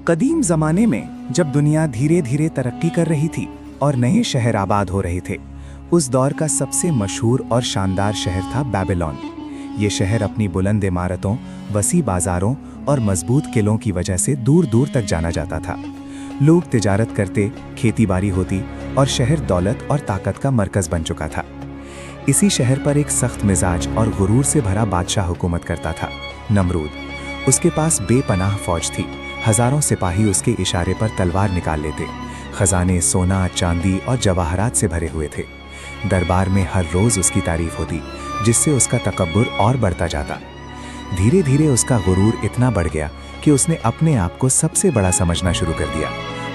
कदीम ज़माने में जब दुनिया धीरे धीरे तरक्की कर रही थी और नए शहर आबाद हो रहे थे, उस दौर का सबसे मशहूर और शानदार शहर था बेबीलोन। ये शहर अपनी बुलंद इमारतों, वसी बाजारों और मजबूत किलों की वजह से दूर दूर तक जाना जाता था। लोग तिजारत करते, खेतीबाड़ी होती और शहर दौलत और ताकत का मरकज़ बन चुका था। इसी शहर पर एक सख्त मिजाज और गुरूर से भरा बादशाह हुकूमत करता था, नमरूद। उसके पास बेपनाह फौज थी, हजारों सिपाही उसके इशारे पर तलवार निकाल लेते। खजाने सोना, चांदी और जवाहरात से भरे हुए थे। दरबार में हर रोज उसकी तारीफ होती, जिससे उसका तकब्बुर और बढ़ता जाता। धीरे धीरे उसका गुरूर इतना बढ़ गया कि उसने अपने आप को सबसे बड़ा समझना शुरू कर दिया।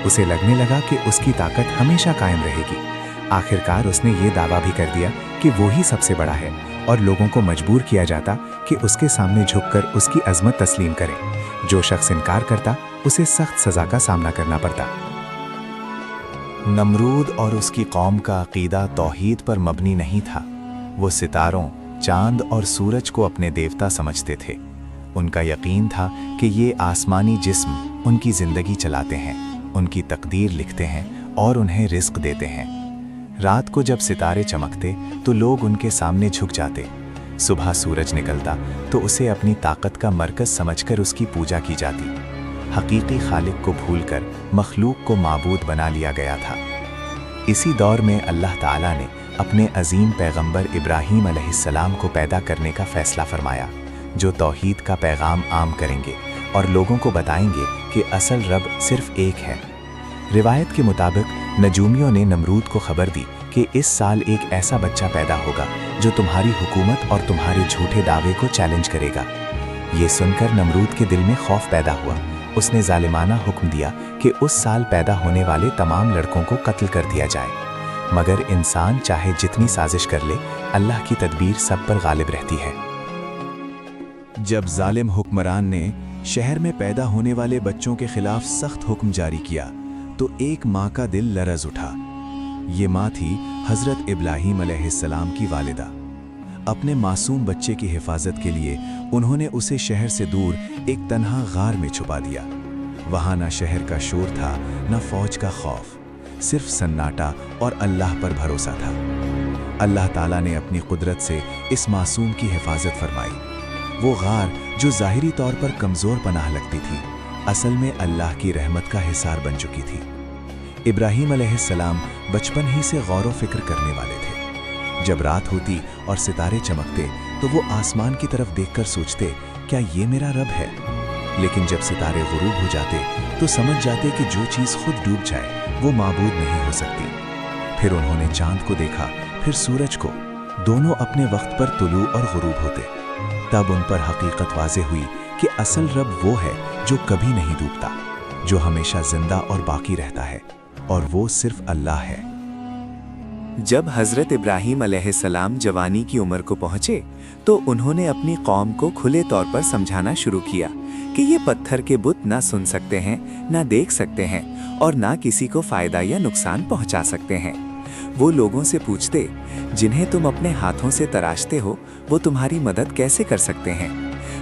उसे लगने लगा कि उसकी ताकत हमेशा कायम रहेगी। आखिरकार उसने ये दावा भी कर दिया कि वो ही सबसे बड़ा है और लोगों को मजबूर किया जाता कि उसके सामने झुककर उसकी अजमत तस्लीम करें। जो शख्स इनकार करता, उसे सख्त सजा का सामना करना पड़ता। नमरूद और उसकी कौम का अकीदा तौहीद पर मबनी नहीं था। वो सितारों, चांद और सूरज को अपने देवता समझते थे। उनका यकीन था कि ये आसमानी जिस्म उनकी ज़िंदगी चलाते हैं, उनकी तकदीर लिखते हैं और उन्हें रिस्क देते हैं। रात को जब सितारे चमकते तो लोग उनके सामने झुक जाते। सुबह सूरज निकलता तो उसे अपनी ताकत का मरकज़ समझकर उसकी पूजा की जाती। हकीकी खालिक को भूलकर मखलूक को माबूद बना लिया गया था। इसी दौर में अल्लाह ताला ने अपने अजीम पैगंबर इब्राहीम अलैहिस्सलाम को पैदा करने का फ़ैसला फरमाया, जो तौहीद का पैगाम आम करेंगे और लोगों को बताएंगे कि असल रब सिर्फ एक है। रिवायत के मुताबिक नजूमियों ने नमरूद को खबर दी कि इस साल एक ऐसा बच्चा पैदा होगा जो तुम्हारी हुकूमत और तुम्हारे झूठे दावे को चैलेंज करेगा। ये सुनकर नमरूद के दिल में खौफ पैदा हुआ। उसने जालिमाना हुक्म दिया कि उस साल पैदा होने वाले तमाम लड़कों को कत्ल कर दिया जाए। मगर इंसान चाहे जितनी साजिश कर ले, अल्लाह की तदबीर सब पर गालिब रहती है। जब जालिम हुक्मरान ने शहर में पैदा होने वाले बच्चों के खिलाफ सख्त हुक्म जारी किया तो एक माँ का दिल लरज उठा। ये माँ थी हज़रत इब्राहीम अलैहिस्सलाम की वालिदा। अपने मासूम बच्चे की हिफाजत के लिए उन्होंने उसे शहर से दूर एक तन्हा गार में छुपा दिया। वहाँ न शहर का शोर था, न फौज का खौफ, सिर्फ सन्नाटा और अल्लाह पर भरोसा था। अल्लाह ताला ने अपनी कुदरत से इस मासूम की हिफाजत फरमाई। वो गार जो ज़ाहिरी तौर पर कमज़ोर पनाह लगती थी, असल में अल्लाह की रहमत का हिसार बन चुकी थी। इब्राहीम अलैहिस्सलाम बचपन ही से गौर व फिक्र करने वाले थे। जब रात होती और सितारे चमकते तो वो आसमान की तरफ देखकर सोचते, क्या ये मेरा रब है? लेकिन जब सितारे गुरूब हो जाते तो समझ जाते कि जो चीज़ खुद डूब जाए वो माबूद नहीं हो सकती। फिर उन्होंने चांद को देखा, फिर सूरज को। दोनों अपने वक्त पर तुलू और गुरूब होते। तब उन पर हकीकत वाज़े हुई कि असल रब वो है जो कभी नहीं डूबता, जो हमेशा जिंदा और बाकी रहता है, और वो सिर्फ अल्लाह है। जब हज़रत इब्राहीम अलैहिस्सलाम जवानी की उम्र को पहुँचे तो उन्होंने अपनी कौम को खुले तौर पर समझाना शुरू किया कि ये पत्थर के बुत ना सुन सकते हैं, ना देख सकते हैं और ना किसी को फ़ायदा या नुकसान पहुँचा सकते हैं। वो लोगों से पूछते, जिन्हें तुम अपने हाथों से तराशते हो, वो तुम्हारी मदद कैसे कर सकते हैं?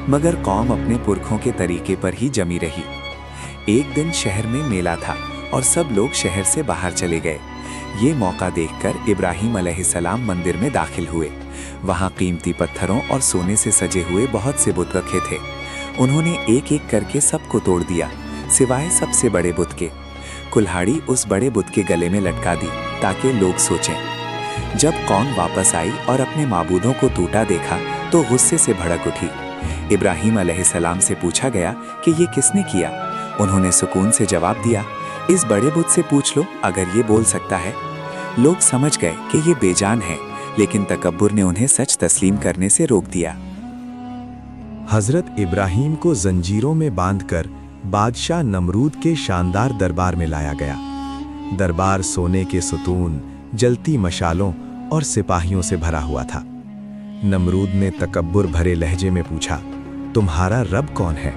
मगर कौम अपने पुरखों के तरीके पर ही जमी रही। एक दिन शहर में मेला था और सब लोग शहर से बाहर चले गए। ये मौका देखकर इब्राहीम अलैहिस्सलाम मंदिर में दाखिल हुए। वहाँ कीमती पत्थरों और सोने से सजे हुए बहुत से बुत रखे थे। उन्होंने एक एक करके सबको तोड़ दिया, सिवाय सबसे बड़े बुत के। कुल्हाड़ी उस बड़े बुत के गले में लटका दी ताकि लोग सोचें। जब कौम वापस आई और अपने माबूदों को टूटा देखा तो गुस्से से भड़क उठी। इब्राहीम अलैहिस्सलाम से पूछा गया कि ये किसने किया? उन्होंने सुकून से जवाब दिया, इस बड़े बुत से पूछ लो, अगर ये बोल सकता है। लोग समझ गए कि ये बेजान है, लेकिन तकब्बुर ने उन्हें सच तस्लीम करने से रोक दिया। हज़रत इब्राहीम को जंजीरों में बांधकर बादशाह नमरूद के शानदार दरबार में लाया गया। दरबार सोने के सुतून, जलती मशालों और सिपाहियों से भरा हुआ था। नमरूद ने तकब्बुर भरे लहजे में पूछा, तुम्हारा रब कौन है?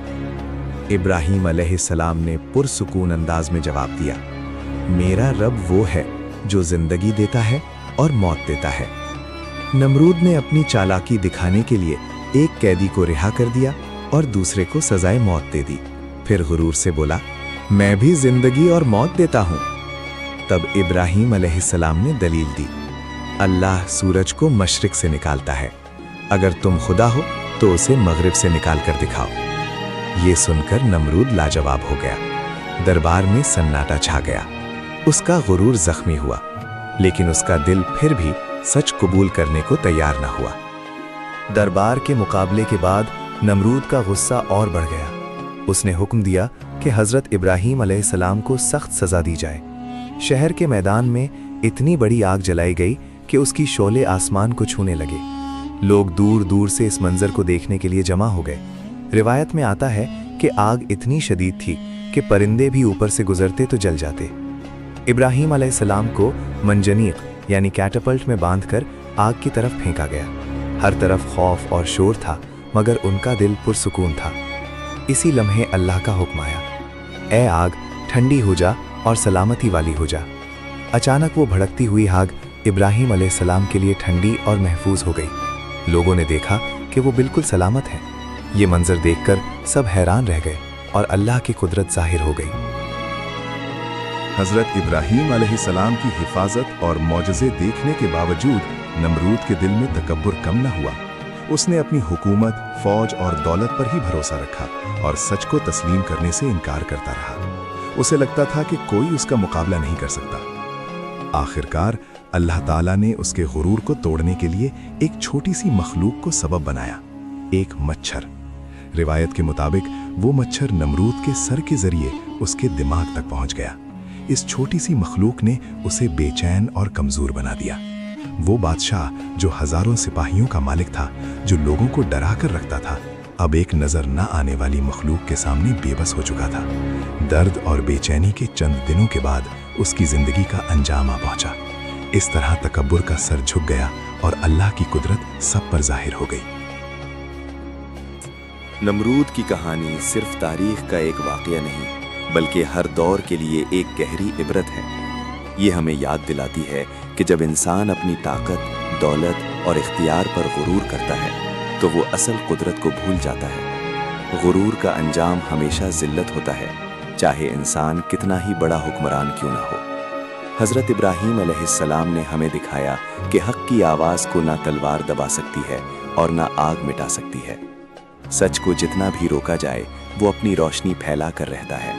इब्राहीम अलैहिस्सलाम ने पुरसुकून अंदाज में जवाब दिया, मेरा रब वो है जो जिंदगी देता है और मौत देता है। नमरूद ने अपनी चालाकी दिखाने के लिए एक कैदी को रिहा कर दिया और दूसरे को सजाए मौत दे दी। फिर गुरूर से बोला, मैं भी जिंदगी और मौत देता हूँ। तब इब्राहीम अलैहिस्सलाम ने दलील दी, अल्लाह सूरज को मशरिक से निकालता है, अगर तुम खुदा हो तो उसे मगरिब से निकाल कर दिखाओ। ये सुनकर नमरूद लाजवाब हो गया। दरबार में सन्नाटा छा गया। उसका गुरूर जख्मी हुआ, लेकिन उसका दिल फिर भी सच कबूल करने को तैयार न हुआ। दरबार के मुकाबले के बाद नमरूद का गुस्सा और बढ़ गया। उसने हुक्म दिया कि हज़रत इब्राहीम अलैहिस्सलाम को सख्त सज़ा दी जाए। शहर के मैदान में इतनी बड़ी आग जलाई गई कि उसकी शोले आसमान को छूने लगे। लोग दूर दूर से इस मंजर को देखने के लिए जमा हो गए। रिवायत में आता है कि आग इतनी शदीद थी कि परिंदे भी ऊपर से गुजरते तो जल जाते। इब्राहीम अलैहिस्सलाम को मंजनीक यानी कैटapult में बांधकर आग की तरफ फेंका गया। हर तरफ खौफ और शोर था, मगर उनका दिल पुरसुकून था। इसी लम्हे अल्लाह का हुक्म आया, ए आग ठंडी हो जा और सलामती वाली हो जा। अचानक वो भड़कती हुई आग इब्राहीम अलैहिस्सलाम के लिए ठंडी और महफूज हो गई। लोगों ने देखा कि वो बिल्कुल सलामत है। ये मंजर देखकर सब हैरान रह गए और अल्लाह की कुदरत जाहिर हो गई। हज़रत इब्राहीम अलैहिस्सलाम की हिफाजत और मौजज़े देखने के बावजूद नमरूद के दिल में तकब्बुर कम न हुआ। उसने अपनी हुकूमत, फौज और दौलत पर ही भरोसा रखा और सच को तस्लीम करने से इनकार करता रहा। उसे लगता था कि कोई उसका मुकाबला नहीं कर सकता। आखिरकार अल्लाह ताला ने उसके गुरूर को तोड़ने के लिए एक छोटी सी मखलूक को सबब बनाया, एक मच्छर। रिवायत के मुताबिक वो मच्छर नमरूद के सर के जरिए उसके दिमाग तक पहुंच गया। इस छोटी सी मखलूक ने उसे बेचैन और कमजोर बना दिया। वो बादशाह जो हजारों सिपाहियों का मालिक था, जो लोगों को डरा कर रखता था, अब एक नजर न आने वाली मखलूक के सामने बेबस हो चुका था। दर्द और बेचैनी के चंद दिनों के बाद उसकी जिंदगी का अंजाम आ पहुंचा। इस तरह तकब्बुर का सर झुक गया और अल्लाह की कुदरत सब पर जाहिर हो गई। नमरूद की कहानी सिर्फ तारीख का एक वाक़या नहीं, बल्कि हर दौर के लिए एक गहरी इबरत है। ये हमें याद दिलाती है कि जब इंसान अपनी ताकत, दौलत और इख्तियार पर गुरूर करता है तो वो असल कुदरत को भूल जाता है। गुरूर का अंजाम हमेशा जिल्लत होता है, चाहे इंसान कितना ही बड़ा हुक्मरान क्यों ना हो। हज़रत इब्राहीम अलैहिस्सलाम ने हमें दिखाया कि हक़ की आवाज़ को ना तलवार दबा सकती है और ना आग मिटा सकती है। सच को जितना भी रोका जाए वो अपनी रोशनी फैला कर रहता है।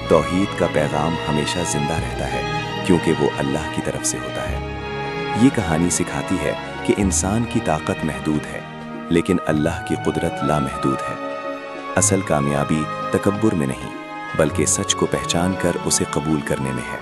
तौहीद का पैगाम हमेशा जिंदा रहता है, क्योंकि वो अल्लाह की तरफ से होता है। ये कहानी सिखाती है कि इंसान की ताकत महदूद है, लेकिन अल्लाह की कुदरत लामहदूद है। असल कामयाबी तकब्बुर में नहीं, बल्कि सच को पहचान कर उसे कबूल करने में है।